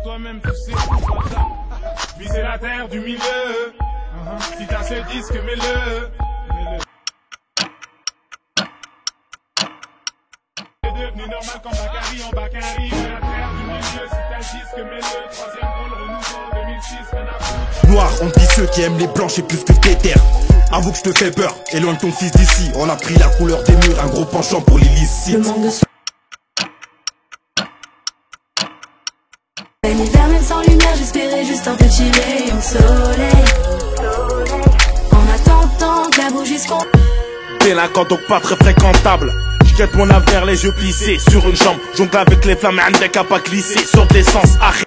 toi-même, tu sais pourquoi ça. Viser la terre du milieu. Si t'as ce disque, mets-le. C'est devenu normal quand Bakary en Bakary. La terre du milieu, si t'as le disque, mets-le. Troisième rôle, renouveau, 2006, rien à foutre. Noir, on dit ceux qui aiment les blanches et plus que tes terres. Avoue que je te fais peur, éloigne ton fils d'ici. On a pris la couleur des murs, un gros penchant pour l'illicite. L'hiver même sans lumière, j'espérais juste un petit rayon de soleil. En attendant que la bougie se compte. Délinquant donc pas très fréquentable. J'guette mon avenir, les yeux plissés sur une jambe. Jongle avec les flammes, un deck à pas glisser. Sur de l'essence, arrête.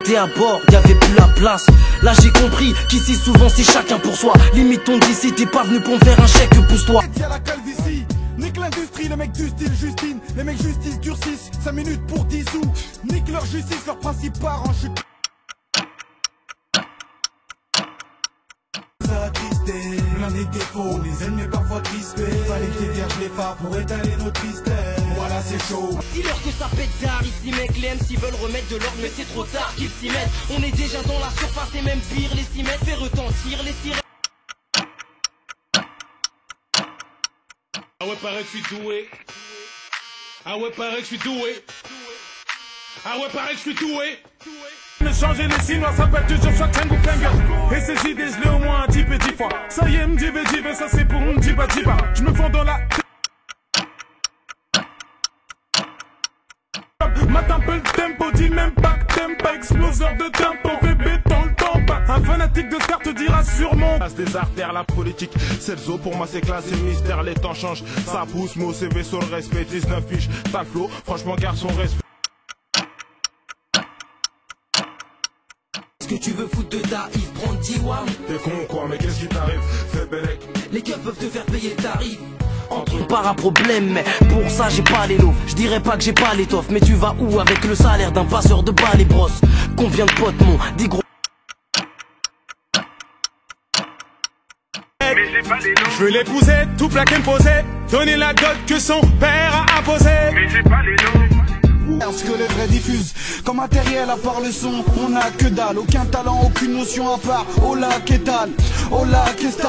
T'es à bord, y'avait plus la place. Là j'ai compris qu'ici souvent c'est chacun pour soi. Limite on dit si t'es pas venu pour me faire un chèque, pousse-toi. Y'a la calvitie, nique l'industrie, les mecs du style Justine. Les mecs justice durcissent, 5 minutes pour 10 sous. Nique leur justice, leur principe part en chute. Plein des défauts, les ennemis parfois crispés. Fallait que t'héberges les phares pour étaler nos tristesses. Voilà c'est chaud. Dis-leur que ça pète tard, ici mec, les MC veulent remettre de l'ordre mais c'est trop tard qu'ils s'y mettent. On est déjà dans la surface et même pire, les 6 mètres fait retentir les sirènes. Ah ouais, paraît que je suis doué. Ah ouais, paraît que je suis doué. Ah ouais, paraît que je suis doué. Me changer les signes, ça peut toujours chaque tango flingue. Et ces idées, je l'ai au moins 10 petits fois. Ça y est, m'dive, ça c'est pour m'diba. Je me fonds dans la. Mate un peu le tempo, dis même pas que t'aimes pas. Exploseur de tempo, fait béton le temps. Un fanatique de star te dira sûrement. Des artères, la politique, c'est le zoo. Pour moi c'est classe et mystère, les temps changent. Ça pousse, mon CV sur le respect. 19 fiches, t'as le flow, franchement garçon respect. Est-ce que tu veux foutre de ta Yves, prendre 10 wam? T'es con quoi, mais qu'est-ce qui t'arrive? Fais bellec. Les keufs peuvent te faire payer le tarif. Entre pas un problème, mais pour ça j'ai pas les lots. Je dirais pas que j'ai pas l'étoffe, mais tu vas où avec le salaire d'un passeur de balles et brosses? Combien de potes mon dit gros? Je veux l'épouser, tout plaquer me poser. Donner la dot que son père a imposée. Mais j'ai pas les noms. Ce que les vrais diffusent, comme matériel à part le son, on n'a que dalle, aucun talent, aucune notion à part. Oh là qu'étal, oh là qu'est-ce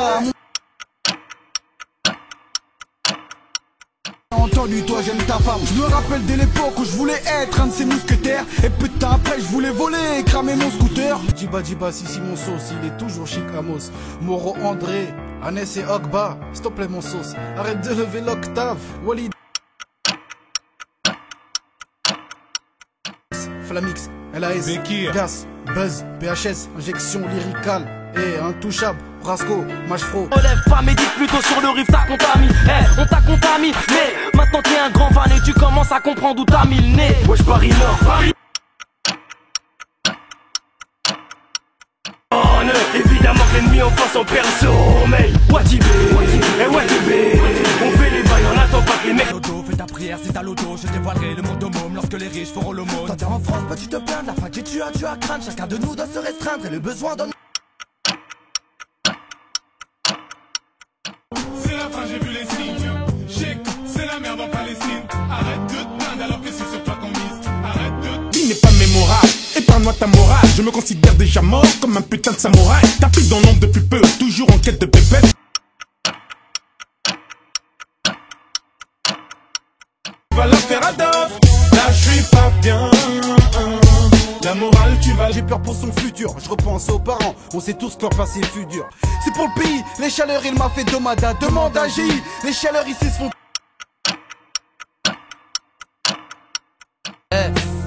entendu, toi j'aime ta femme. Je me rappelle dès l'époque où je voulais être un de ces mousquetaires. Et peu de temps après je voulais voler et cramer mon scooter. Djiba si mon sauce, il est toujours chic Ramos. Moro André, Hanès et Ogba, s'il te plaît mon sauce, arrête de lever l'octave. Walid Flamix, LAS, Gas, Buzz, PHS, injection lyricale et intouchable, Brasco, Machfro. Relève pas, médite plutôt sur le riff, t'as contaminé. On t'a contaminé, maintenant t'es un grand fan et tu commences à comprendre où t'as mis le nez. Wesh Paris Nord, Paris. Évidemment que l'ennemi en face en perd le sommeil. Watibé, on fait les bails, on attend pas que les mecs. Fais ta prière, c'est à l'auto, je dévoilerai le monde au môme lorsque les riches feront l'aumône. Toi t'es en France, bah tu te plains de la fac, tu as craindre. Chacun de nous doit se restreindre et le besoin donne. C'est la fin, j'ai vu les signes. C'est la merde en Palestine. Arrête de te plaindre alors que c'est sur toi qu'on mise. Arrête de te... Vie n'est pas mémorable, épargne-moi ta morale. Je me considère déjà mort comme un putain de samouraï. T'as pris dans l'ombre depuis peu, toujours en quête de pépette. Va la faire Adolphe. Là je suis pas bien. La morale tu vas. J'ai peur pour son futur, je repense aux parents. On sait tous que leur passé fut dur. C'est pour le pays, les chaleurs il m'a fait domada. Demande à GI, les chaleurs ici se font.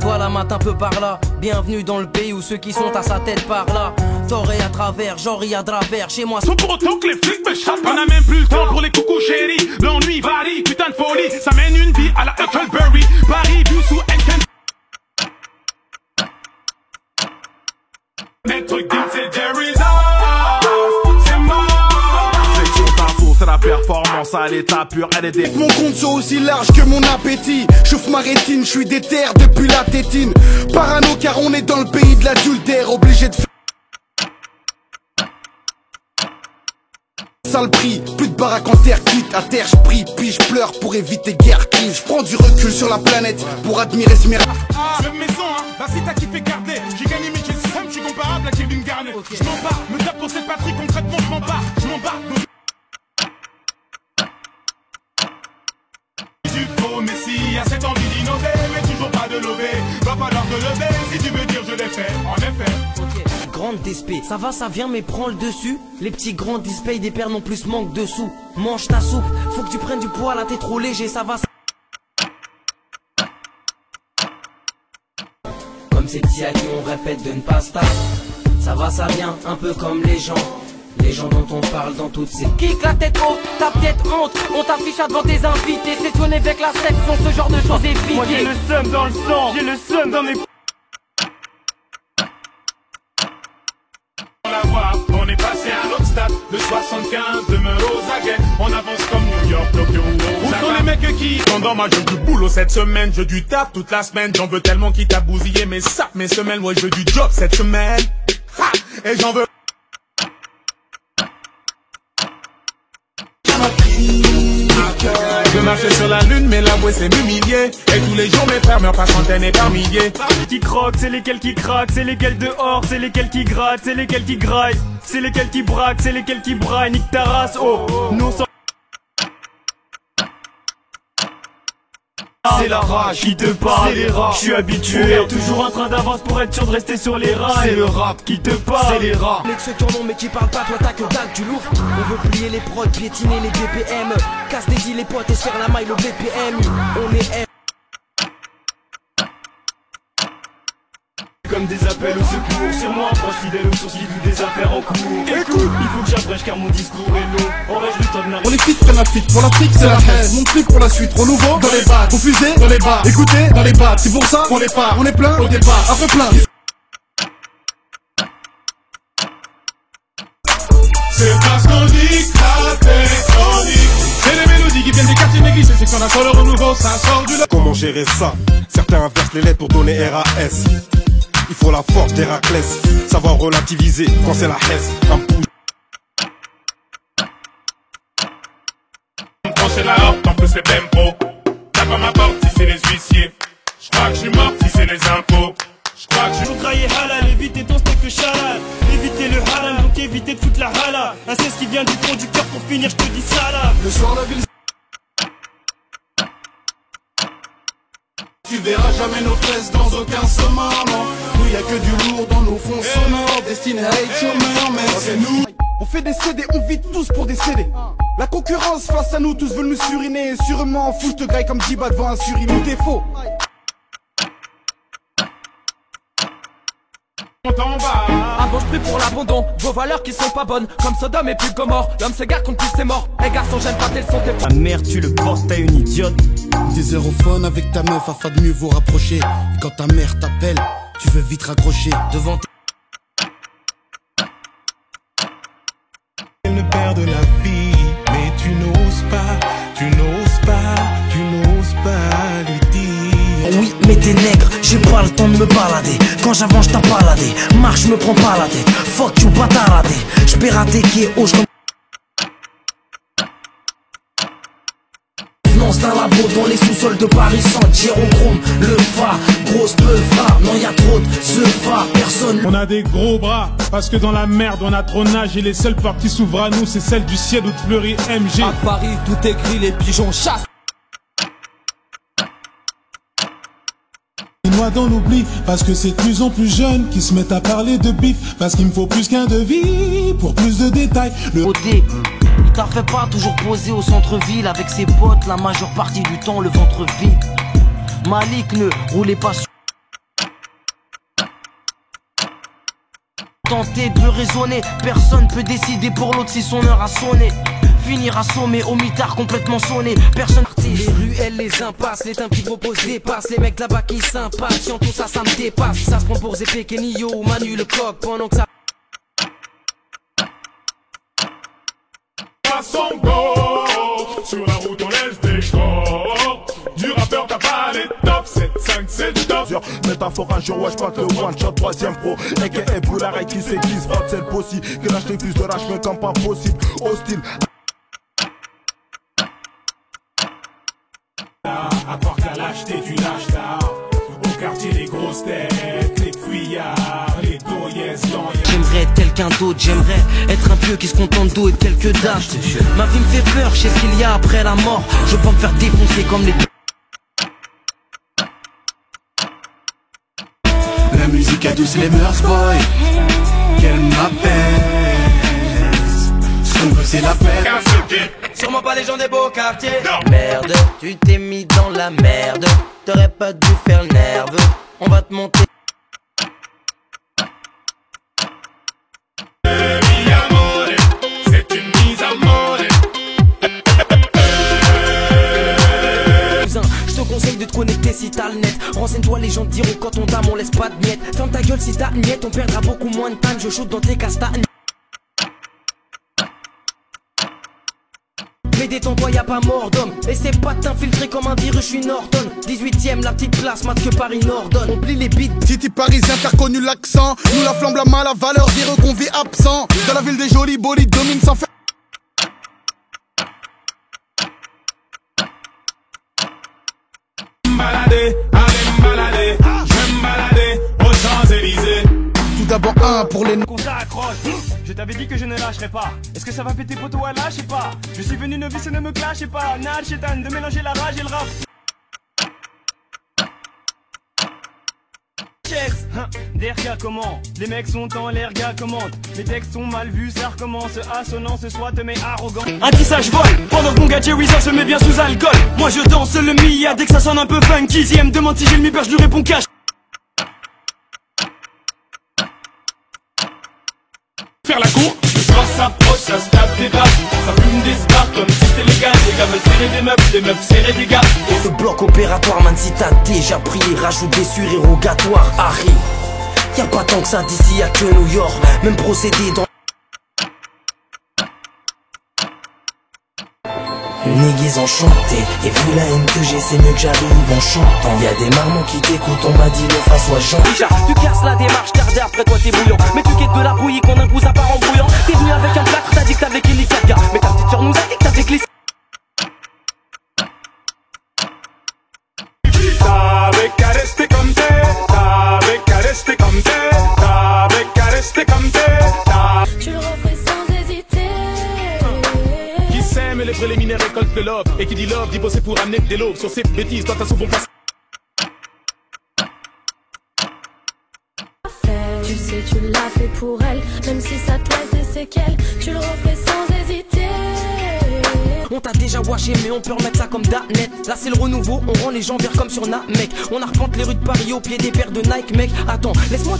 Toi la mat un peu par là, bienvenue dans le pays où ceux qui sont à sa tête par là. Tort et à travers, genre y a travers, chez moi. Sans pour autant que les flics me chappent. On a même plus le temps pour les coucous chéris. L'ennui varie, putain de folie. Ça mène une vie à la Huckleberry. Paris vu sous Enken. Maître Gims et Jerry's c'est mort. C'est qui ta source, c'est la performance à l'état pur, elle est des... Mon compte soit aussi large que mon appétit. Chauffe ma rétine, je suis déter depuis la tétine. Parano car on est dans le pays de l'adultère. Obligé de ça le prix. Plus de baraque en terre cuite, à terre je prie, puis je pleure pour éviter guerre crise. Je prends du recul sur la planète pour admirer ce miracle. Je lève mes sons, hein, bah c'est ta qui fait garder. J'ai gagné mais j'ai le seum, je suis comparable à Kevin Garnett. Je m'en bats, me tape pour cette patrie, concrètement je m'en bats. Je m'en bats. Du faux messie, à cette envie d'innover, mais toujours pas de lever. Va falloir te lever, si tu veux dire je l'ai fait, en effet. Grande DSP, ça va, ça vient, mais prends le dessus. Les petits grands dispays des pères non plus manquent de sous. Mange ta soupe, faut que tu prennes du poids là, t'es trop léger, ça va. Comme ces petits à qui on répète de ne pas se taire. Ça va, ça vient, un peu comme les gens dont on parle dans toutes ces... Kick la tête haute, t'as peut-être honte. On t'affiche devant tes invités. C'est sonné avec la section, ce genre de choses évitées. Moi j'ai le seum dans le sang, j'ai le seum dans mes... On est passé à l'autre stade, de 75 demeure aux aguets. On avance comme New York, Tokyo. Où sont les mecs qui pendant ma jeu du boulot cette semaine, je du taf toute la semaine. J'en veux tellement qui t'a bousillé mes sacs, mes semaines. Ouais, je du job cette semaine. Ha! Et j'en veux. Je marchais sur la lune, mais l'avouer c'est m'humilier. Et tous les jours mes frères meurent par centaines et par milliers. Qui croquent, c'est lesquels qui craquent, c'est lesquels dehors, c'est lesquels qui grattent, c'est lesquels qui graillent, c'est lesquels qui braquent, c'est lesquels qui braillent. Nique ta race, oh, nous sommes... C'est la rage qui te parle, c'est les rats, je suis habitué. Toujours en train d'avance pour être sûr de rester sur les rails. C'est le rap qui te parle, c'est les rats. Mais ceux qui en ont mais qui parlent pas, toi t'as que dalle, tu lourd. On veut plier les prods, piétiner les BPM. Casse des deals les potes et se faire la maille au BPM. On est M. Comme des appels au secours, sur moi proche fidèle aux sources qui vivent des affaires en cours. Écoute, il faut que j'abrège car mon discours est long. Aurais-je le temps de Pour les feats prennent la feat, pour l'Afrique c'est la haine. Mon truc pour la suite, renouveau dans les bacs, confusé dans les bars, écoutez dans les bacs. C'est pour ça qu'on les part, on est plein au départ, après plein. C'est parce qu'on dit que la tectonique. C'est les mélodies qui viennent des quartiers négligés. C'est qu'on a sur le renouveau, ça sort du... Comment gérer ça? Certains inversent les lettres pour donner RAS. Il faut la force d'Héraclès, savoir relativiser quand c'est la hesse. Un pouce. Quand c'est la hop, en plus c'est tempo. Tape à ma porte si c'est les huissiers. J'crois que j'suis mort si c'est les impôts. J'crois que j'suis... Pour travailler halal, éviter ton steak halal. Éviter le halal, donc éviter de foutre la hala. Un c'est ce qui vient du fond du cœur pour finir, je te dis ça là. Le soir la ville. Tu verras jamais nos fesses dans aucun sommet, non. Nous y'a que du lourd dans nos fonds sonores. Destiné à être chômeurs, mais c'est nous. On fait des CD, on vit tous pour des CD. La concurrence face à nous, tous veulent nous suriner. Et sûrement en fou, je te graille comme Jiba devant un surimi. Tout est faux. En bas. Ah bon, je prie pour l'abandon, vos valeurs qui sont pas bonnes. Comme Sodome et puis Gomorre, l'homme se garde contre plus c'est mort. Les garçons, j'aime pas tes leçons, t'es pas. Ta mère, tu le penses, t'as une idiote. Des aérophones avec ta meuf afin de mieux vous rapprocher. Et quand ta mère t'appelle, tu veux vite raccrocher. Devant tes... Le père de la vie, mais tu n'oses pas, tu n'oses pas, tu n'oses pas lui dire. Oui, mais t'es nègre, j'ai pas le temps de me balader. Quand j'avance, t'as baladé. Marche, me prends pas la tête. Fuck you, bâtard raté. J'pais rater qui est haut, dans un labo dans les sous-sols de Paris sans gyrochrome. Le fa, grosse peufra, non y'a trop de ce fa, personne. On a des gros bras, parce que dans la merde on a trop nage. Et les seules portes qui s'ouvrent à nous c'est celle du ciel où te fleurit MG. À Paris, tout est gris, les pigeons chassent. Moi dans l'oubli, parce que c'est de plus en plus jeunes qui se mettent à parler de bif. Parce qu'il me faut plus qu'un devis, pour plus de détails. Le côté, il t'a fait pas toujours poser au centre-ville avec ses potes, la majeure partie du temps le ventre vide. Malik ne roulait pas sur... Tenter de raisonner, personne peut décider pour l'autre si son heure a sonné. Finir assommé au mitard complètement sonné. Personne parti. Les ruelles, les impasses, les tempes qui proposent dépassent. Les mecs là-bas qui s'impatientent, tout ça, ça me dépasse. Ça se prend pour Zépé, Kenio ou Manu le coq pendant que ça... Son go, sur la route on laisse des corps. Du rappeur t'as pas les tops, c'est ça. c'est le top. Métaphore un jour, wesh, pas que le one shot, troisième pro. A.K.A. Boularay qui s'église, frappe, c'est le possible. Que lâche les fils de rage, mais comme pas possible. Hostile. À croire qu'à l'acheter, tu lâches tard. Au quartier, les grosses têtes, les fouillards, les doyes, J'aimerais être quelqu'un d'autre, j'aimerais être un vieux qui se contente d'eau et de quelques dates. Ma vie me fait peur, je sais ce qu'il y a après la mort. Je veux pas me faire défoncer comme les... La musique adouce les mœurs, boy. Qu'elle m'apaise. Ce qu'on veut, c'est la paix. Sûrement pas les gens des beaux quartiers. Merde, tu t'es mis dans la merde. T'aurais pas dû faire le nerveux. On va te monter. C'est une mise à mort. Je te conseille de te connecter si t'as le net. Renseigne-toi, les gens te diront quand on dame on laisse pas de miettes. Ferme ta gueule si t'as une miette, on perdra beaucoup moins de time. Je shoot dans tes castagnes. Mais détends-toi, y'a pas mort d'homme. Essaie pas de t'infiltrer comme un virus, je suis Norton. 18ème, la petite place, match que Paris Nordonne. On plie les beats. City parisien, t'as reconnu l'accent. Nous la flamme, la main, la valeur, dire qu'on vit absent. Dans la ville des jolis bolides, domine sans faire. Balader, allez me balader. Je vais me balader aux Champs-Élysées. Tout d'abord un pour les... Qu'on s'accroche. Je t'avais dit que je ne lâcherais pas. Est-ce que ça va péter poteau à là, je sais pas. Je suis venu novice et ne me clashez pas. Nal chétan de mélanger la rage et le rap. Checks, hein, derrière comment? Les mecs sont en l'air, gars commande. Les textes sont mal vus, ça recommence. Assonance, soit te met arrogant. Un tissage vole, pendant que mon gars Jerry se met bien sous alcool. Moi je danse le Mia dès que ça sonne un peu funky. Si elle me demande si j'ai le mi-père, je lui réponds cash. Faire la cour, quand ça s'approche, ça se tape des battes. Ça fume des stars comme si c'était légal. Les gars veulent serrer des meufs serrer des gars. Et ce bloc opératoire, man, si t'as déjà prié, rajoute des surérogatoires, Harry. Y'a pas tant que ça d'ici, y'a que New York. Même procédé dans... Niggas enchanté, et vu la haine que j'ai, c'est mieux que j'arrive en chantant. Y'a des marmots qui t'écoutent, on m'a dit le face soit gentil. Déjà, tu casses la démarche, garder après toi t'es bouillant. Mais tu quittes de la bouillie, qu'on un coup ça part en brouillant. T'es venu avec un plâtre, t'as dit que t'avais les 4 gars. Mais ta petite soeur nous a dit que t'avais glissé. T'avais qu'à rester comme t'es, t'avais qu'à rester comme t'es, t'avais qu'à rester comme t'es. Tu le referais sans hésiter. Qui sème les préliminaires récolte de love. Et qui dit love dit bosser pour amener des loaves. Sur ces bêtises, toi t'as souvent passé. Tu sais, tu l'as fait pour elle. Même si ça te laisse des séquelles, tu le referais sans hésiter. On t'a déjà washé mais on peut remettre ça comme Danet. Là c'est le renouveau, on rend les gens verts comme sur Namek. On arpente les rues de Paris au pied des paires de Nike mec. Attends, laisse-moi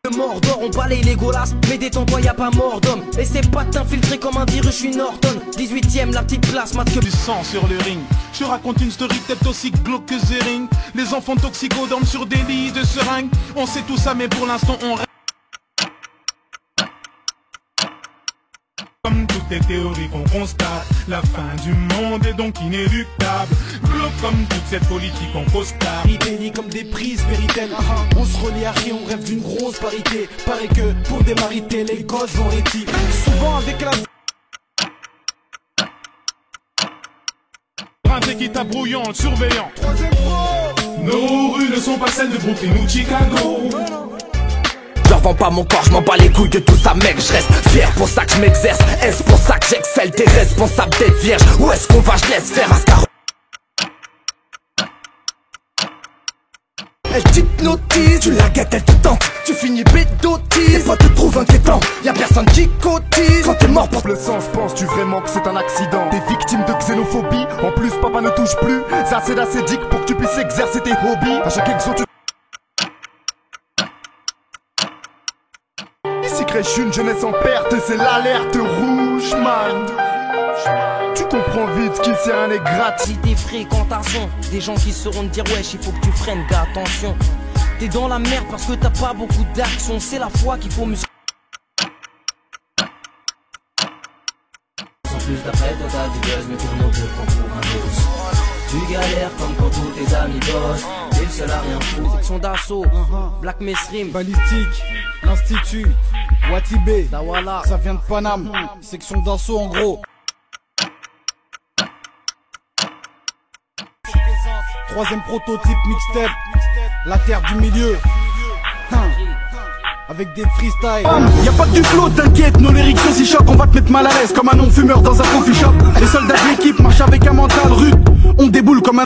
le Mordor, on balaye les golasses. Mais détends-toi, y'a pas mort d'homme. Essaie pas de t'infiltrer comme un virus, je suis Norton. 18ème, la petite place, match que Du sang sur le ring. Je raconte une story peut-être aussi glauque que Zering. Les enfants toxicos dorment sur des lits de seringues. On sait tout ça mais pour l'instant on reste. Comme toutes les théories qu'on constate, la fin du monde est donc inéluctable. Glauque comme toute cette politique en costard. Ils bénissent comme des prises véritelles. On se relie à rien, on rêve d'une grosse parité. Paraît que pour démariter, les gosses vont réti. Souvent avec la... Printemps qui t'abrouillant, le surveillant. Nos rues ne sont pas celles de Brooklyn ou Chicago. Je leur vends pas mon corps, je m'en bats les couilles de tout ça mec. Je reste fier pour ça que je m'exerce. Est-ce pour ça que j'excelle? T'es responsable d'être vierge. Où est-ce qu'on va? Je laisse faire Ascar. Elle t'hypnotise, tu la guettes, elle te tente. Tu finis bédotise, tes potes te trouvent inquiétant. Y'a personne qui cotise quand t'es mort pour Le sens, penses-tu vraiment que c'est un accident? T'es victime de xénophobie. En plus, papa ne touche plus. Ça c'est d'acédique pour que tu puisses exercer tes hobbies. À chaque exo, tu... Ici crèche une jeunesse en perte, c'est l'alerte rouge, man. Tu comprends vite qu'il sert un est gratis. Si t'es fréquentation, des gens qui sauront te dire wesh, il faut que tu freines, gars, attention. T'es dans la merde parce que t'as pas beaucoup d'action. C'est la foi qu'il faut muscler. Juste après toi t'as du buzz, mais tourne autour pour un dos. Tu galères comme quand tous tes amis bossent. T'es le seul à rien foutre. Section d'assaut, Black Mesrim, Balistique, l'Institut, Watibé, Dawala. ça vient de Paname. Section d'assaut en gros. Troisième prototype mixtape, la terre du milieu. Avec des freestyles. Y'a pas que du flow, t'inquiète, nos lyrics aussi choc, on va te mettre mal à l'aise comme un non-fumeur dans un coffee shop. Les soldats de l'équipe marchent avec un mental rude, on déboule comme un...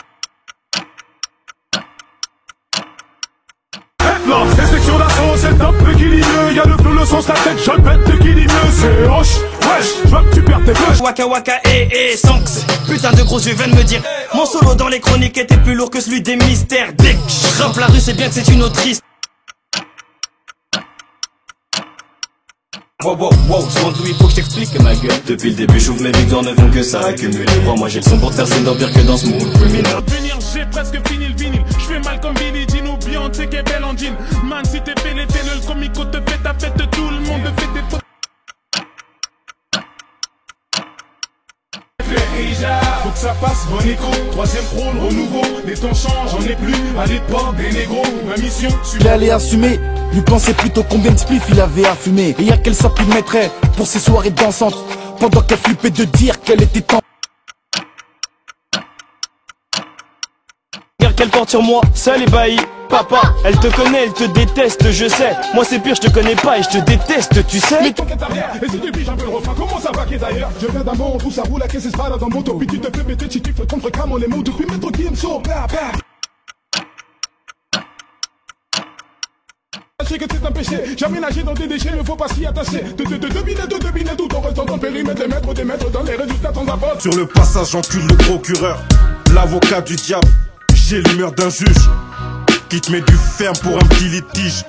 Non, c'est section d'assaut, c'est le top équilibré. Y'a le flow, le sens, la tête, je pète l'équilibré. C'est hoche, wesh, j'vois que tu perds tes flèches. Waka waka Sanks. Putain de gros, je viens de me dire. Mon solo dans les chroniques était plus lourd que celui des mystères. Dès que je rappe la rue, c'est bien que c'est une autrice. Wow, second tout, il faut que je t'explique ma gueule. Depuis le début, j'ouvre mes victoires, ne font que ça accumuler. Crois-moi, j'ai le son pour te faire signe d'en pire que dans ce mood criminal. Venir, j'ai presque fini le vinyle. J'fais mal comme Billy Jean ou Beyoncé qui est belle en jean. Man, si t'es fait les le comico te fait ta fête, tout le monde te fait des fautes. Faut que ça fasse bon écho. Troisième pro, le renouveau. Les temps changent, on n'est plus à l'époque des négros. Ma mission, Il allait assumer, lui pensait plutôt combien de spliffs il avait à fumer. Et à quelle sorte il mettrait pour ses soirées dansantes, pendant qu'elle flippait de dire qu'elle était temps. Regarde qu'elle porte sur moi, seule ébahie. Papa, elle te connaît, elle te déteste, je sais. Moi c'est pire, je te connais pas et je te déteste, tu sais. mais ton quête arrière, et si tu piges un peu le refrain, comment ça va qu'est d'ailleurs? Je viens d'un monde où ça roule, la caisse se balade en moto. Puis tu te fais péter si tu fais contre cam, on les mots. Puis mettre qui me sauve, bla bla. Sachez que c'est un péché, jamais nager dans tes déchets, ne faut pas s'y attacher. Deviner tout en restant dans le périmètre, des maîtres dans les résultats sans apport. Sur le passage, j'encule le procureur, l'avocat du diable. J'ai l'humeur d'un juge qui te met du ferme pour un petit litige.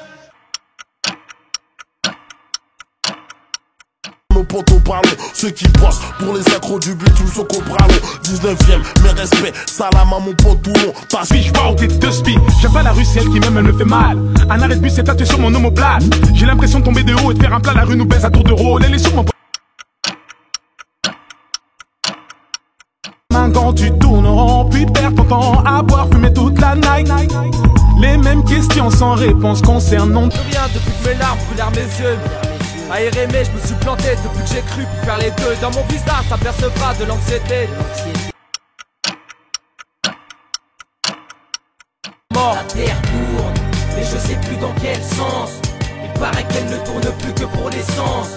Nos potos parlons, ceux qui bossent pour les accros du but, tout le son compralo. 19ème, mes respects, salam à mon pote Toulon. Pas Suis-je pas au titre de spi? J'aime pas la rue, c'est elle qui m'aime, elle me fait mal. Un arrêt de bus est tatoué sur mon omoplate. J'ai l'impression de tomber de haut et de faire un plat, la rue nous baise à tour de rôle. Elle est sur mon quand tu tournes rond, puis perds ton temps à boire, fumer toute la night. Les mêmes questions sans réponse concernant. Je reviens depuis que mes larmes brûlèrent mes yeux. Aéré, mais je me suis planté depuis que j'ai cru pour faire les deux. Dans mon visage, s'apercevra de l'anxiété. Mort. La terre tourne, mais je sais plus dans quel sens. Il paraît qu'elle ne tourne plus que pour l'essence.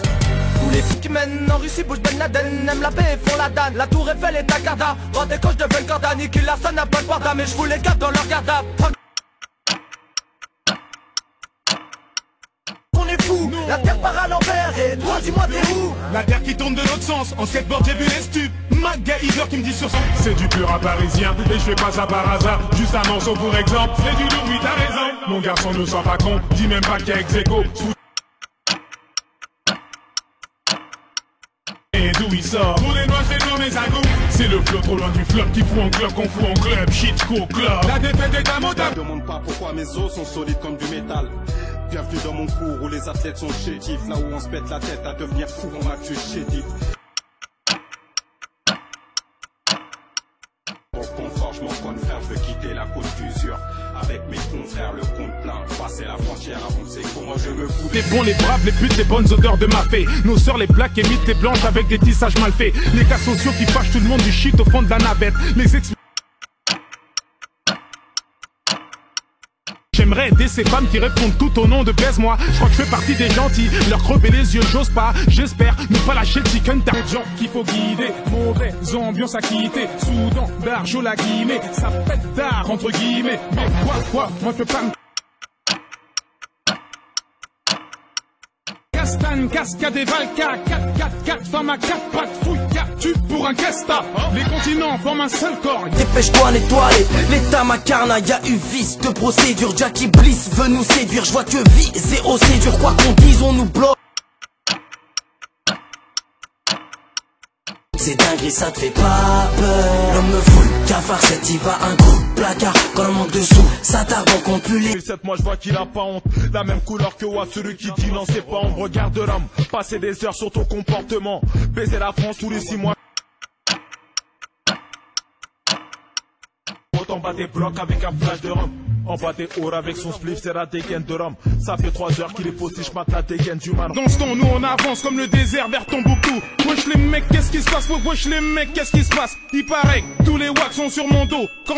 Tous les fous qui mènent en Russie bougent Ben Laden, aiment la paix et font la danne. La tour Eiffel est à Garda. Rendez quand je deviens le corda, Niki Larson n'a pas de barda, mais je vous les garde dans leur garda. On est fou, la terre part à l'envers et toi dis-moi t'es où? La terre qui tourne de l'autre sens, en skateboard j'ai vu les stupes. MacGyver qui me dit sur son. C'est du pur à parisien, et je fais pas ça par hasard. Juste un morceau pour exemple, c'est du lourd, oui t'as raison. Mon garçon ne sois pas con, dis même pas qu'il y a ex-écho. Et d'où il sort? Pour les noix, j'ai nommé mes agous. C'est le flot trop loin du flop qui fout en club, qu'on fout en club. Shit, co, club. La défaite est à motable. Ne demande pas pourquoi mes os sont solides comme du métal. Bienvenue dans mon cours où les athlètes sont chétifs. Là où on se pète la tête à devenir fou, on m'a tué chétif. Pour confort, je m'en compte frère, je veux quitter la côte d'usure. Avec mes confrères, le compte plein. Passer la frontière avant que c'est con, moi je me fous. Les bons, les braves, les putes, les bonnes odeurs de mafé. Nos sœurs, les plaques, émitent les blanches avec des tissages mal faits. Les cas sociaux qui fâchent tout le monde du shit au fond de la navette. Les ex. J'aimerais aider ces femmes qui répondent tout au nom de baise-moi. Je crois que je fais partie des gentils. Leur crever les yeux, j'ose pas. J'espère ne pas lâcher le chicken. T'as des gens qu'il faut guider. Mauvaise ambiance à quitter. Soudan, d'argent la guillemets. Ça pète d'art entre guillemets. Mais quoi, moi je peux pas me. Castagne, cascade et Valka, 4-4-4, femme à 4 pattes, fouille, tu pour un Kesta. Les continents forment un seul corps. Dépêche-toi, nettoyer l'état macarna, y'a eu vice de procédure. Jackie Bliss veut nous séduire, je vois que vie, zéro c'est dur. Quoi qu'on dise, on nous bloque. C'est dingue, ça te fait pas peur. L'homme me fout le cafard, c'est y va un coup de placard. Quand on manque de sous, ça tarde donc on pue les. Moi je vois qu'il a pas honte. La même couleur que Watt, celui qui dit non c'est pas ombre. Regarde l'homme, passer des heures sur ton comportement. Baiser la France tous les 6 mois. en bas des blocs avec un flash de rhum. En bas des hauts avec son spliff, c'est la dégaine de rhum. Ça fait 3 heures qu'il est faux si je mate la dégaine du man. Dans ce temps, nous on avance comme le désert vers Tombouctou. Wesh les mecs, qu'est-ce qui se passe? Wesh les mecs, qu'est-ce qui se passe? Il paraît que tous les wacks sont sur mon dos. Quand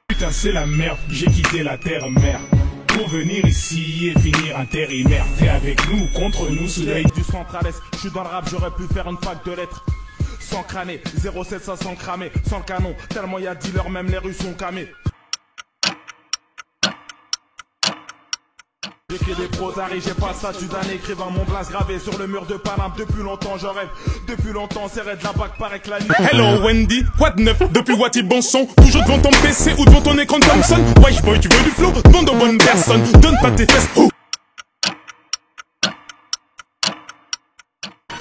Putain, c'est la merde, j'ai quitté la terre merde pour venir ici et finir intérimaire. T'es avec nous, contre nous, soleil du central-est. Je suis dans le rap, j'aurais pu faire une fac de lettres. Sans crâner, 07 ça sans cramer, sans canon, tellement y'a dealers, même les rues sont camées. J'écris des prosaries, j'ai pas le statut d'un écrivain, mon place gravé sur le mur de Paname. Depuis longtemps j'en rêve, depuis longtemps c'est de la bac paraît que la nuit. Hello Wendy, what neuf? Depuis Wati bon son, toujours devant ton PC ou devant ton écran Thompson. Wesh boy, tu veux du flow? Demande aux bonnes personnes, donne pas tes fesses.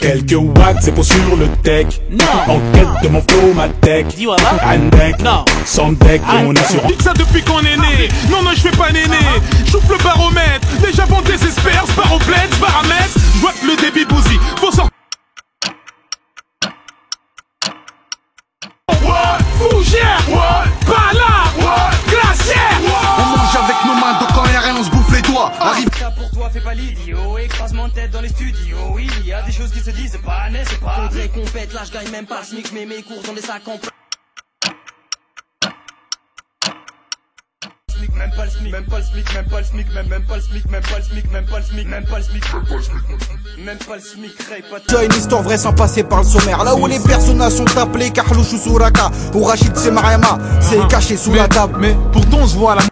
Quelques watts, c'est pour sur le tech. Non. En quête de mon flow, ma tech. Dis voilà. Un deck. Non. Sans deck, on est sur. Dites ça depuis qu'on est né. Non, non, je fais pas néné. J'ouvre le baromètre. Déjà bon désespère. Baroplète, paramètre. J'vois le débit bousy. Faut sortir. Fougère. Pas là. Glacière. On mange avec nos mains, donc quand y'a rien, on se bouffe les doigts. Arrive. Ça pour toi, fais pas l'idiot. Écrasement de tête dans les studios. Il y a des choses qui se disent pas, n'est-ce pas? Faudrait qu'on pète, là je gagne même pas le SMIC, mais mes cours dans des sacs en plein. Même pas le SMIC, même pas le SMIC, même pas le SMIC, même pas le SMIC, même pas le SMIC, même pas le SMIC, même pas le SMIC, même pas le SMIC, J'ai une histoire vraie sans passer par le sommaire. Là où les personnages sont appelés Carlouche ou Souraka, ou Rachid c'est Mariama, c'est caché sous la table. Mais pourtant on se voit à la.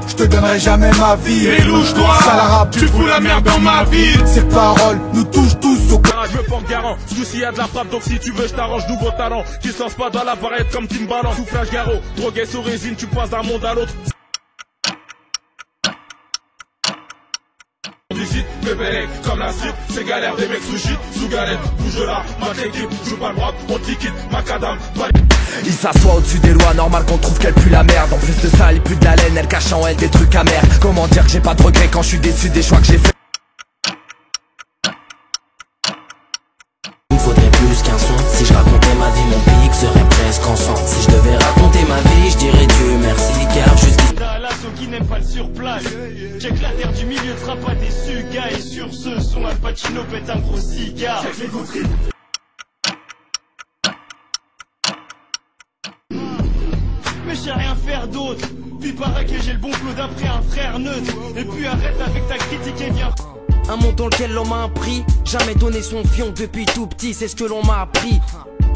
Je te donnerai jamais ma vie. Et louche-toi, sale arabe, tu fous la merde dans ma ville. Ces paroles nous touchent tous au cœur. Je me porte garant, s'il y a de la frappe, donc si tu veux je t'arrange nouveau talent. Qui se lance pas dans la barrette comme Timbaland. Soufflage garrot, drogué sous résine, tu passes d'un monde à l'autre. Bébé, comme la cible, c'est galère, des mecs sous shit, sous galette, bouge là, marque l'équipe, joue pas le droit, on ticket, macadam, Il s'assoit au-dessus des lois, normal qu'on trouve qu'elle pue la merde. En plus de ça, elle pue de la laine, elle cache en elle des trucs amers. Comment dire que j'ai pas de regrets quand je suis déçu des choix que j'ai fait. Il me faudrait plus qu'un son. Si je racontais ma vie, mon pic serait presque en sang. Si je devais raconter ma vie, je dirais Dieu merci, car jusqu'ici T'as l'assaut qui n'aime pas le surplace. Check la terre du milieu, sera pas déçu, gars. Et sur ce son, Al Pacino pète un gros cigare. Check les gouttes. Mais j'ai rien faire d'autre. Puis paraît que j'ai le bon flow d'après un frère neutre. Et puis arrête avec ta critique et viens. un monde dans lequel l'homme a un prix. Jamais donné son fion depuis tout petit, c'est ce que l'on m'a appris.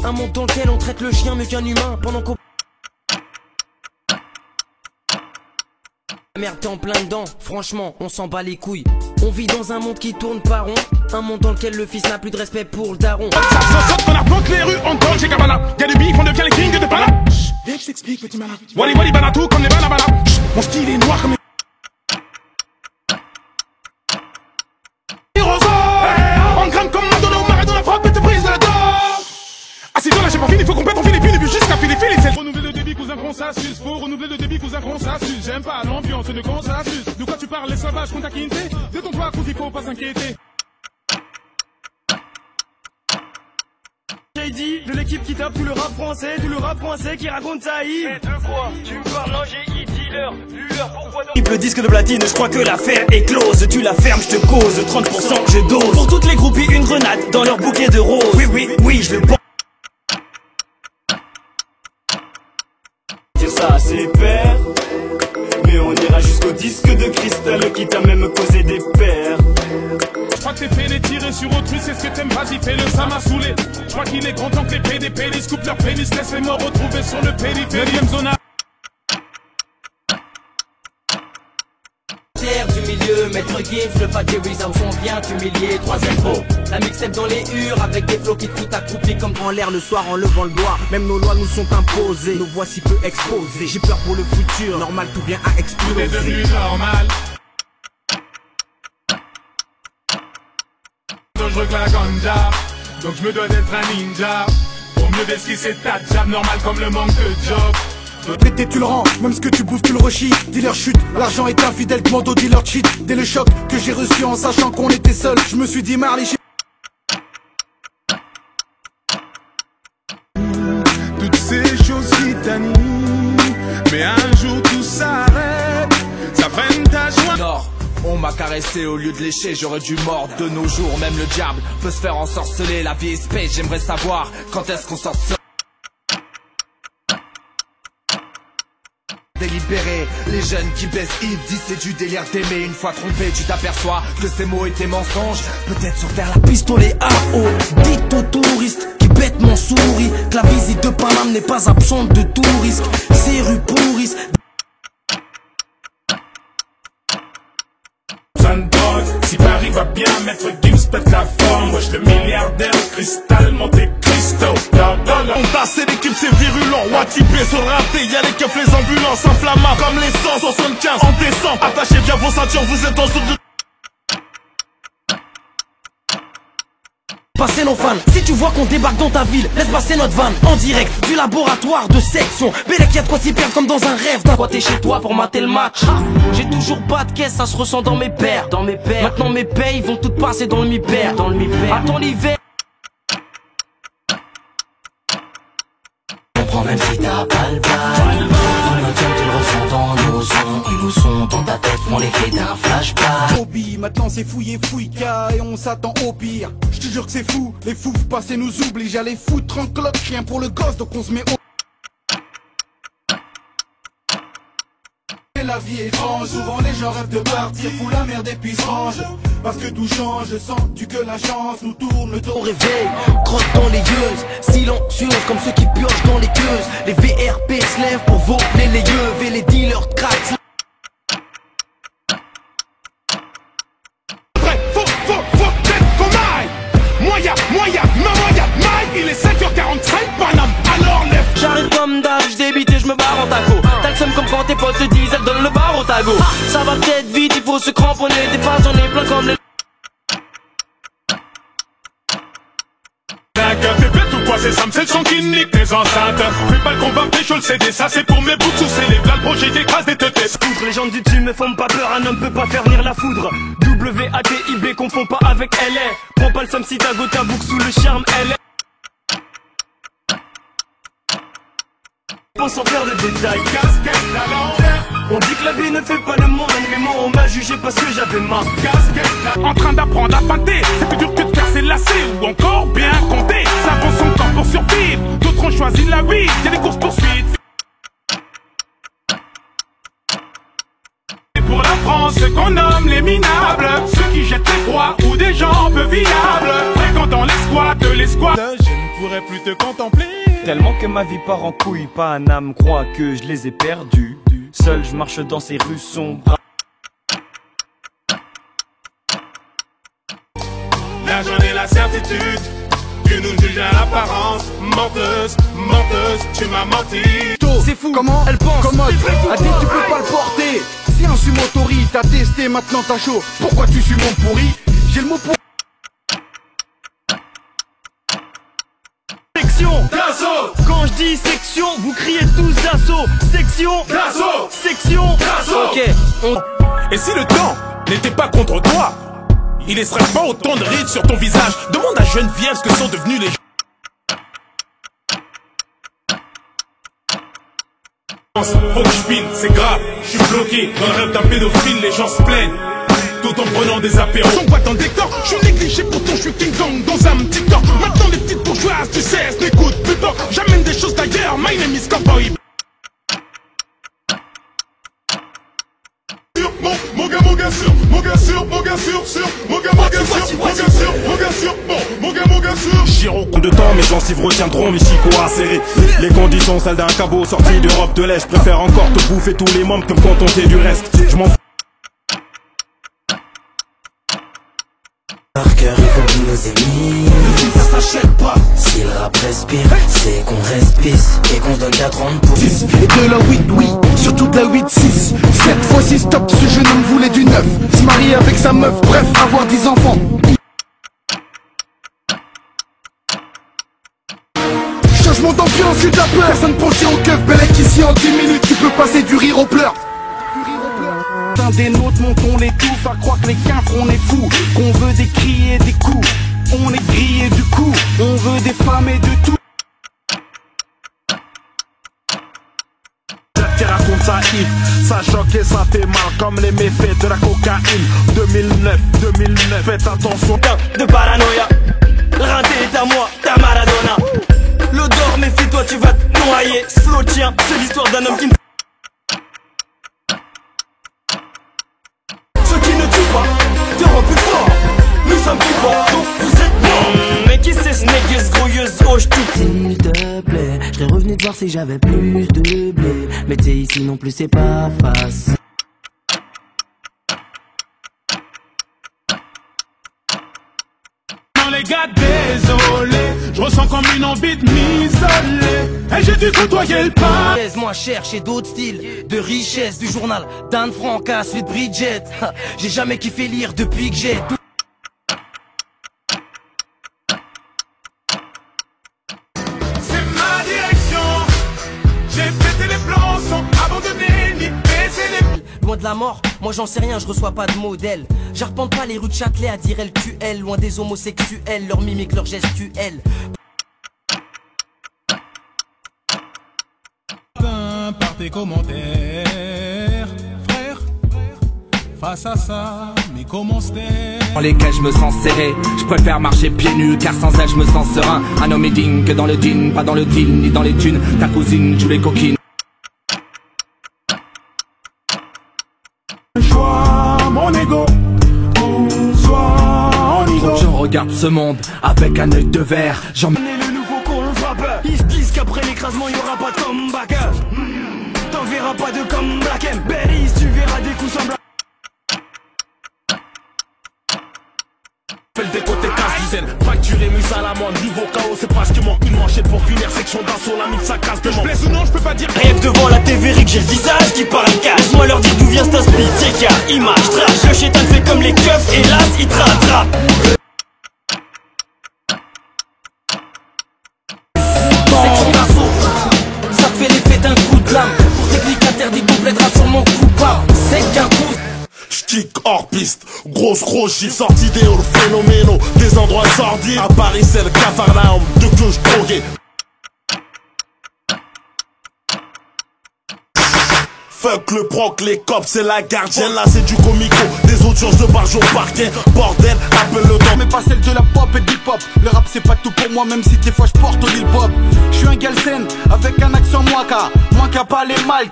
Un monde dans lequel on traite le chien mieux qu'un humain. Pendant qu'au la merde t'es en plein dedans, franchement on s'en bat les couilles. On vit dans un monde qui tourne pas rond. Un monde dans lequel le fils n'a plus de respect pour le daron. Ça on arpente les rues en Dolce Gabbana. Y'a du bif, on devient les kings de Pana. Viens que je t'explique petit malin. Wally Wally Banatou comme les Banabana. Mon style est noir comme les on grimpe comme Madonna au marais dans la frappe et te brise le dos. Assis-toi là j'ai pas fini, faut qu'on pète en Philippines. Puis jusqu'à Philippines c'est renouveler le débit cousin consensus. Faut renouveler le débit cousin consensus. J'aime pas l'ambiance de consensus. De quoi tu parles les sauvages qu'on t'a quinté. Détends-toi il faut pas s'inquiéter. J'ai dit de l'équipe qui tape tout le rap français qui raconte sa hymne. Mais deux fois, tu me parles, non j'ai dealer, pourquoi donc Le disque de platine, je crois que l'affaire est close. Tu la fermes, je te cause, 30% je dose. Pour toutes les groupies, une grenade dans leur bouquet de roses. Oui, je le pense. Dire ça à ses pères, mais on ira jusqu'au disque de cristal qui t'a même causé des pères. Je crois que t'es fait les tirer sur autrui, c'est ce que t'aimes, vas-y fais-le, ça m'a saoulé. Je crois qu'il est grand temps que les PDP les scoopent leur pénis, laisse les morts retrouvés sur le périphérique zone. Du milieu, maître Gims, le fat Jerry, ça on vient t'humilier. Troisième pot, la mixtape dans les hurs avec des flots qui te foutent accroupis comme en l'air le soir en levant le doigt. Même nos lois nous sont imposées, nous voici peu exposés. J'ai peur pour le futur, normal tout vient à exploser. Tout est devenu normal. Dangereux que la ganja, donc je me dois d'être un ninja. Pour mieux esquisser ta job, normal comme le manque de job. Pété tu le rends, même ce que tu bouffes tu le rechies. Dealer chute, l'argent est infidèle, commando dealer cheat. Dès le choc que j'ai reçu en sachant qu'on était seul, je me suis dit Marley litanie. Mais un jour tout s'arrête, ça freine ta joie. Nord, on m'a caressé au lieu de lécher, j'aurais dû mordre. De nos jours, même le diable peut se faire ensorceler. La vie est space, j'aimerais savoir quand est-ce qu'on sort de ça. Délibéré, les jeunes qui baissent Yves disent c'est du délire d'aimer. Une fois trompé, tu t'aperçois que ces mots étaient mensonges. Peut-être sur faire la Pistolet AO, dites aux touristes qui bêtement sourient que la visite de Paname n'est pas absente de tout risque. Ces rues pourrissent. Si Paris va bien, Maître Gims pète la forme. Wesh le milliardaire, cristal, Monte Cristo. On tasse l'équipe, c'est virulent. Watipé sur le raté, y'a les keufs, les ambulances inflammables comme les 175 en décembre. Attachez bien vos ceintures, vous êtes en soupe de... Passer nos fans, si tu vois qu'on débarque dans ta ville, laisse passer notre van en direct du laboratoire de section. Bélec, y'a de quoi s'y perdre comme dans un rêve. Toi t'es chez toi pour mater le match. J'ai toujours pas de caisse, ça se ressent dans mes paires. Maintenant mes payes vont toutes passer dans le mi-père. Attends l'hiver. Comprends même si t'as pas le bail. Notre tu le ressens dans nos sons. Et nos sons dans ta tête font l'effet d'un flashback. Hobby, maintenant c'est fouillé fouille-ca et on s'attend au pire. Je te jure que c'est fou, les fous passés nous oublient. J'allais foutre en cloque, rien pour le gosse, donc on se met au... La vie est étrange, souvent les gens rêvent de partir. Fous la merde et puis se range. Parce que tout change, sens-tu que la chance nous tourne le dos. Au réveil, crotte dans les yeux, silencieuse comme ceux qui piochent dans les queues. Les VRP se lèvent pour voler les yeux et les dealers craquent. Il est 5h45, Paname, alors lève. J'arrive comme d'hab, j'débite et j'me barre en taco. T'as le seum comme quand tes potes te disent, elle donne le bar au tago. Ça va peut-être vite, il faut se cramponner. Des phases, j'en ai plein comme les... Fais bête ou quoi, c'est Sam, c'est le son qui nique tes enceintes. Fais pas le combat, pécho le CD, ça c'est pour mes bouts sous ces lèvres. Là le projet t'écrase des têtes. Outre les gens du dessus me font pas peur, un homme peut pas faire venir la foudre. WATIB confond pas avec LR. Prends pas le somme si ta go ta boucle sous le charme LR. Pense sans faire de détails, casquette à l'envers. On dit que la vie ne fait pas le monde, mais moi on m'a jugé parce que j'avais ma casquette. En train d'apprendre à pâter, c'est plus dur que de faire ses lacets ou encore bien compter. Ça avance encore pour survivre, d'autres ont choisi la vie, y'a des courses poursuites. Et pour la France, ceux qu'on nomme les minables, ceux qui jettent les froids ou des gens peu viables, fréquentant les squats de l'escouade. Je ne pourrais plus te contempler. Tellement que ma vie part en couille, Paname croit que je les ai perdus. Seul je marche dans ces rues sombres. Là j'en ai la certitude que nous jugeons à l'apparence. Menteuse, menteuse, tu m'as menti. C'est fou, comment elle pense, commode. A dit tu peux pas le porter. Si un sumotori t'as testé, maintenant t'as chaud. Pourquoi tu suis mon pourri? J'ai le mot pour... D'assaut. Quand je dis section, vous criez tous d'assaut. Section d'assaut. Section d'assaut. Ok. Et si le temps n'était pas contre toi, il laisserait pas autant de rides sur ton visage. Demande à Geneviève ce que sont devenus les... Faut que je file, c'est grave. Je suis bloqué dans le rêve d'un pédophile. Les gens se plaignent tout en prenant des apéros. On voit dans le décor, je suis négligé, pourtant je suis King Kong dans un petit corps. Maintenant les petites bourgeoises, tu sais, n'écoute plus pas. J'amène des choses d'ailleurs, my name is Cowboy. Mon gars sûr, mon gars sûr, mon gars sûr, mon gars sûr, mon gars sûr, mon gars sûr, mon gars sûr. Giro compte de temps, mes gencives retiendront mes chicots acérés. Les conditions, celles d'un cabot sorti d'Europe de l'Est. Je préfère encore te bouffer tous les membres que me contenter du reste. Je m'en fous. Par cœur, il faut qu'il nous émine. Ça s'achète pas. Si le rap respire, c'est qu'on respisse et qu'on se donne 4 ans pour 6 et de la 8, oui, surtout de la 8-6. 7 fois 6 stop, ce jeune homme voulait du 9. Se marier avec sa meuf, bref, avoir 10 enfants. Changement d'ambiance et de la peur. Personne penchée au keuf, Bellec ici en 10 minutes. Tu peux passer du rire aux pleurs. Un des nôtres, montons les touffes, à croire que les quinfres on est fous, qu'on veut des cris et des coups, on est grillé du coup, on veut des femmes et de tout. kiff. Ça choque et ça fait mal comme les méfaits de la cocaïne. 2009, faites attention. De paranoïa, le rinté est à moi, ta Maradona. L'odeur, méfie-toi, tu vas te noyer. Ce flow tient, c'est l'histoire d'un homme qui ne... Ce qui ne tue pas, te rend plus fort. Nous sommes plus forts, donc vous êtes morts. Mais qui c'est ce négueuse, grouilleuse, oh j't'oublie. S'il te plaît, je serais revenu te voir si j'avais plus de blé. Mais t'es ici non plus, c'est pas facile. Les gars, désolé, je ressens comme une envie de m'isoler. Et j'ai dû côtoyer le pas. Moi chercher d'autres styles de richesse, du journal d'Anne Frank à celui de Bridget. J'ai jamais kiffé lire depuis que j'ai tout. C'est ma direction. J'ai pété les plans sans abandonner ni baisser les... Loin de la mort, moi j'en sais rien, je reçois pas de modèle. J'arpente pas les rues de Châtelet à dire LQL. Loin des homosexuels, leur mimique, leur gestuelle. Par tes commentaires, frère, face à ça, mais comment c'était? Dans lesquels je me sens serré, je préfère marcher pieds nus car sans elle je me sens serein. Un homme est digne que dans le jean, pas dans le deal ni dans les thunes. Ta cousine joue les coquines. Choix, mon ego, soit en ido. Je regarde ce monde avec un œil de verre. J'en Le nouveau con le frappe. Ils se disent qu'après l'écrasement y'aura pas de comeback. T'en verras pas de comme Black M. Berries, tu verras des coups semblables. Fais le décoté casse dizaine, facturé mise à l'amende. Niveau chaos, c'est parce qu'il manque une manchette pour finir. Section d'assaut, la mine ça casse de Je blesse ou non, je peux pas dire. Rêve devant la TV Rick, j'ai le visage qui parle cash. Moi leur dire d'où vient ce split, c'est car image trash. Le chétan fait comme les keufs, hélas il te rattrape. Section d'assaut, ça te fait l'effet d'un coup de lame. Pour technique interdit, complétera sur mon coupable. C'est qu'un coup. J'kick hors piste, grosse chiffre sorti des halls phénoménaux, des endroits sordides. À Paris c'est le Capharnaüm, de cloche droguée. Fuck le proc, les cops, c'est la gardienne. Là c'est du comico, des audiences de barge au parquet. Bordel, appelle le temps. Mais pas celle de la pop et du hip-hop. Le rap c'est pas tout pour moi, même si des fois je porte au Lil Bob. Je suis un galsen avec un accent moins qu'à pas les mal.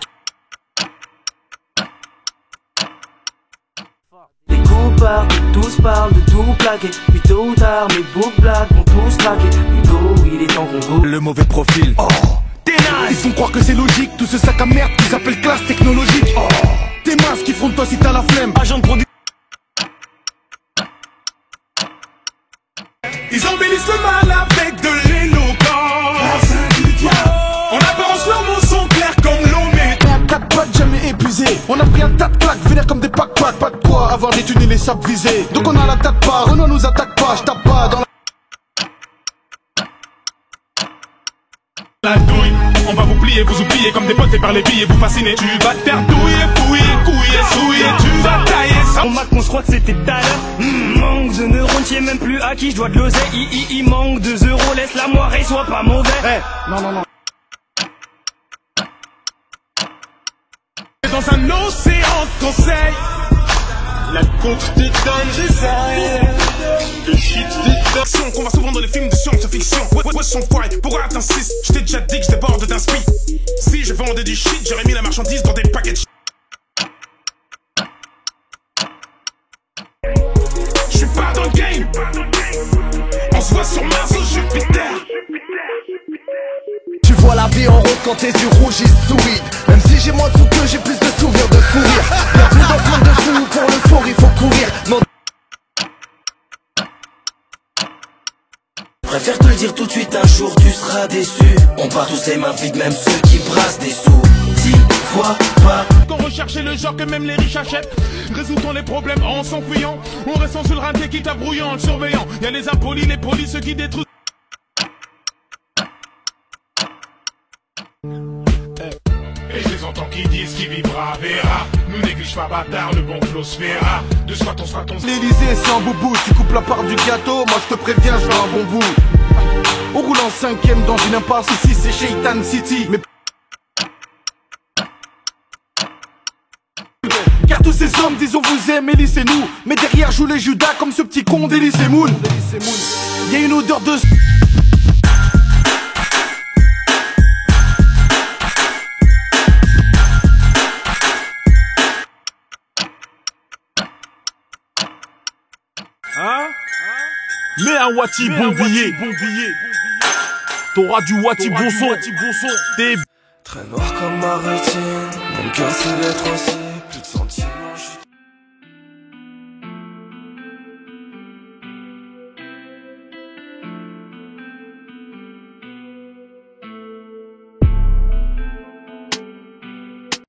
Les coupables, tous parlent de tout plaquer. Puis tôt ou tard, mes boucles blagues vont tous craquer. Hugo, il est temps qu'on go. le mauvais profil. Oh, ils font croire que c'est logique, tout ce sac à merde qu'ils appellent classe technologique. Oh, tes masques qui font de toi si t'as la flemme. Agent de production. Ils embellissent le mal avec de l'éloquence. En apparence, leurs mots sont clairs comme l'eau, mais Un 4 pattes jamais épuisé. On a pris un tas de claques, vénère comme des pack-pack. Pas de quoi avoir des thunes et les sables visés. Donc on a la tête pas, Renault nous attaque pas. J'tape pas dans la douille, on va vous plier, vous oublier comme des potes et par les billes, vous fasciner. Tu vas te faire douiller, fouiller, couiller, souiller, tu vas tailler ça. Mon Mac, je crois que c'était tout à l'heure. Manque de neurones, tu sais même plus à qui je dois de l'oseille. Il manque 2 euros, laisse la moirée, sois pas mauvais. non. Dans un océan de conseils. La course te donne des ailes. Le shit te donne. Qu'on voit souvent dans les films de science-fiction. Wesh son poil, pourquoi t'insistes? J't'ai déjà dit que j'déborde d'inspi. Si je vendais du shit, j'aurais mis la marchandise dans des paquets de shit. J'suis pas dans le game. On se voit sur Mars ou Jupiter. Tu vois la vie en rose quand tes yeux rougissent sous weed. Même si j'ai moins de sous que j'ai plus de souvenirs de fou rire. Bienvenue dans ce monde de fou, pour le four il faut courir. Non. Préfère te le dire tout de suite, un jour tu seras déçu. On part tous les mains vides, même ceux qui brassent des sous. T'y vois pas. Qu'on recherchait le genre que même les riches achètent. Résout-on les problèmes en s'enfuyant? On restant sur le rinté qui t'abrouillant, le surveillant. Y'a les impolis, les polis, ceux qui détruisent. Et je les entends qui disent qui vivra verra. Nous néglige pas bâtard, le bon flow se verra. De soit on l'Elysée c'est un boubou. Tu coupes la part du gâteau, moi je te préviens, je fais un bon bout. On roule en 5ème dans une impasse, ici c'est Shaitan City. Mais ces hommes disent on vous aime, élissez-nous. Mais derrière joue les Judas comme ce petit con d'Elysée Moon. Y'a une odeur de... Hein? Mets un Wati bon billet. T'auras du Wati bon son. T'es très noir comme ma rétine. Mon cœur c'est d'être aussi